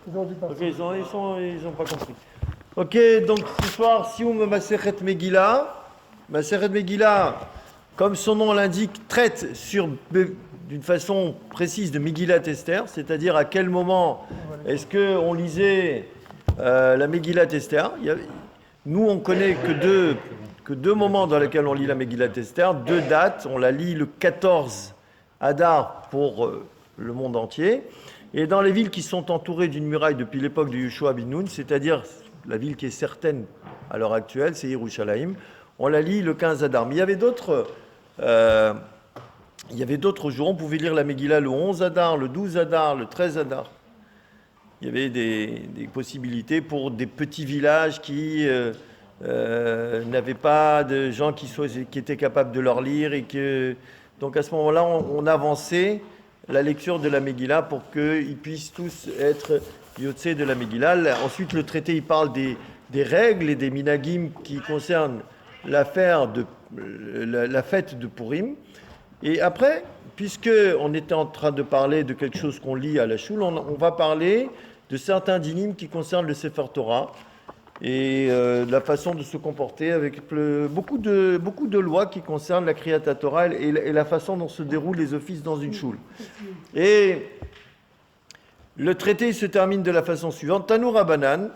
Ok, ils ont pas compris. Ok, donc ce soir, Sioum Masechet Megillah. Masechet Megillah, comme son nom l'indique, traite d'une façon précise de Megillat Esther, c'est-à-dire à quel moment est-ce qu'on lisait la Megillat Esther. Nous, on connaît que deux moments dans lesquels on lit la Megillat Esther, deux dates. On la lit le 14 Adar pour le monde entier. Et dans les villes qui sont entourées d'une muraille depuis l'époque de Yoshua bin Nun, c'est-à-dire la ville qui est certaine à l'heure actuelle, c'est Yerushalayim, on la lit le 15 Adar. Mais il y avait d'autres jours. On pouvait lire la Megillah le 11 Adar, le 12 Adar, le 13 Adar. Il y avait des possibilités pour des petits villages qui n'avaient pas de gens qui étaient capables de leur lire. Donc à ce moment-là, on avançait la lecture de la Megillah pour qu'ils puissent tous être yotzé de la Megillah. Ensuite, le traité il parle des règles et des minagim qui concernent la fête de Purim. Et après, puisqu'on était en train de parler de quelque chose qu'on lit à la choule, on va parler de certains dinim qui concernent le Sefer Torah et la façon de se comporter avec beaucoup de lois qui concernent la Kriyat Torah et la façon dont se déroulent les offices dans une choule. Et le traité se termine de la façon suivante. Tanu Rabbanan,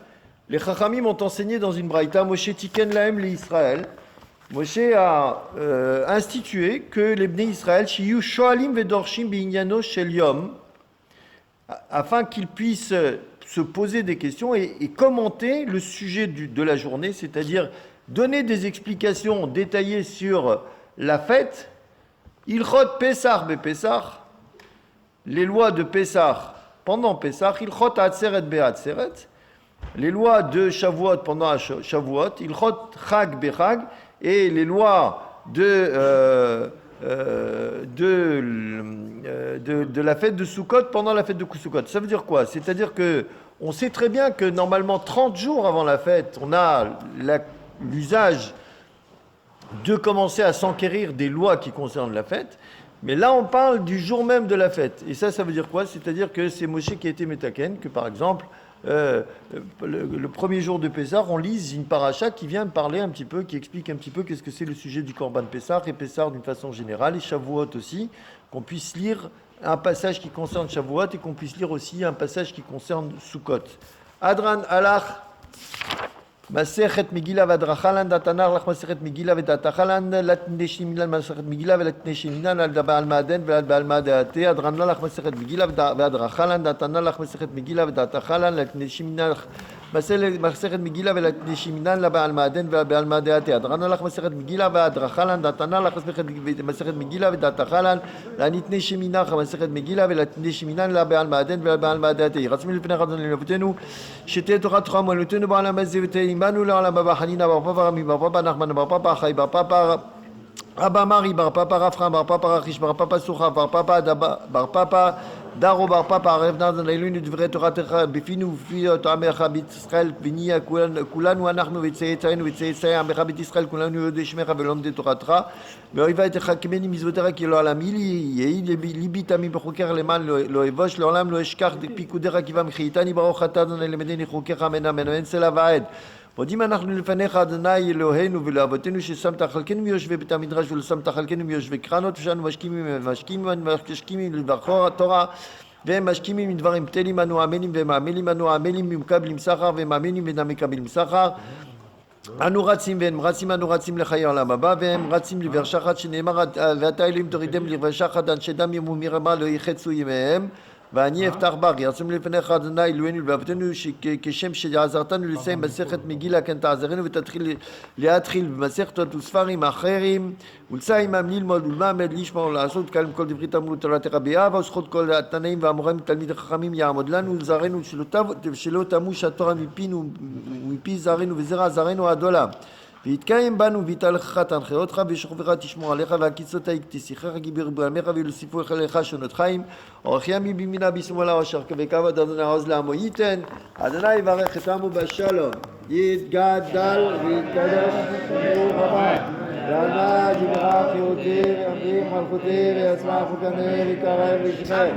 les Chachamim ont enseigné dans une braïta, Moshe Tiken Lahem li Israël. Moshe a institué que les Bnei Israël, Shiyu Shoalim Vedorshim Binyano Shel Yom, afin qu'ils puissent se poser des questions et commenter le sujet de la journée, c'est-à-dire donner des explications détaillées sur la fête, Ilchot Pesach Bepesach, les lois de Pesach pendant Pesach, Ilchot Atzeret Be'atzeret, les lois de Shavuot pendant Shavuot, Ilchot Chag Bechag, et les lois de la fête de Sukkot pendant la fête de Sukkot. Ça veut dire quoi? C'est-à-dire que on sait très bien que normalement 30 jours avant la fête, on a l'usage de commencer à s'enquérir des lois qui concernent la fête. Mais là, on parle du jour même de la fête. Et ça veut dire quoi? C'est-à-dire que c'est Moshe qui a été métaken, que par exemple, le premier jour de Pessah, on lise une paracha qui vient parler un petit peu, qui explique un petit peu qu'est-ce que c'est le sujet du Korban Pessah et Pessah d'une façon générale, et Shavuot aussi, qu'on puisse lire un passage qui concerne Shavuot et qu'on puisse lire aussi un passage qui concerne Sukkot. Adran Alach, Masechet Megillah v'adrachalan datanar lach Masechet Megillah v'datachalan latneshiminan Masechet Megillah v'latneshiminan al Baal Maaden v'al Baal Maadeate Adran lach Masechet Megillah v'adrachalan datanar lach Masechet Megillah v'datachalan latneshiminan Masechet Megillah v'latneshiminan la Baal Maaden v'al Baal Maadeate Adran lach Masechet Megillah v'adrachalan datanar lach Masechet Megillah v'datachalan latneshiminan Masechet Megillah v'latneshiminan la Baal Maaden v'al Baal Maadeate Ratzmin l'pnei Chazon l'avotenu Shetei Torah Torah Molotenu Ba'al Mazevete Manu la Baba Hanina Bar Papa Rami Bar Papa Nachman Bar Papa Chai Bar Papa Abba Mari Bar Papa Rafram Bar Papa Rachish Bar Papa Sucha Bar Papa Bar Papa Daro Bar Papa Revna Zailun Devrait Torah Techa Bifinu Fi Tamecha Bit Israël Vinia Kulanu Anachnu Vitseitainu Vitseitay Amecha Bit Israël Kulanu Deshmecha Velom de Torah Tra Beoiva et Chakmeni Mizvotera Kilo Alamili Yei Libitami Bechoker Leman Lo Evosh Lolam Lo Eshkar Pikudera Kivam Chitani Baruch Atadon Elemedeni Choker Amen Amen En Selavaed ודים אנחנו לפניך אדוני אלוהינו ולאבותינו ששמת חלקנו מיושבי בית המדרש ולשמת חלקנו מיושבי קרנות ושאנו משקימים לבחור התורה והם משקימים מדברים בטלים אנו עמלים והם עמלים אנו עמלים ומקבלים שכר והם עמלים ואינם מקבלים שכר אנו רצים והם רצים אנו רצים לחיי העולם הבא והם רצים לבאר שחת שנאמר ואתה אלוהים תורידם לבאר שחת אנשי דם ימו מרמה לא יחצו ימיהם ואני אפתח בר, ירצום לפניך אדוני אלוהינו ולאבותינו כשם שעזרתנו לסיים מסכת מגילה כן תעזרנו ותתחיל להתחיל במסכתות וספרים אחרים ולצא עמם ללמוד ולמד לשמוע ולעשות קל כל דברי תלמוד תורתך באהבה וזכות כל התנאים והמורים תלמיד החכמים יעמוד לנו ולזרענו שלא תמוש התורה מפינו ומפי זרענו וזרע זרענו עד עולם ויתקיים בנו ויתהלכך תנחה אותך וישוכבך תשמור עליך והקיצות תשיחך גיבר בעמך ויוסיפו לך שונות חיים אורך ימים בימינה בשמאלה ואשר וכבוד אדוני עוז לעמו ייתן אדוני יברך את עמו בשלום יתגדל ויתקדש ברוך הבא ואנא יברך חירותי וימליך מלכותי ויצמח וקנה ויקרב וישמר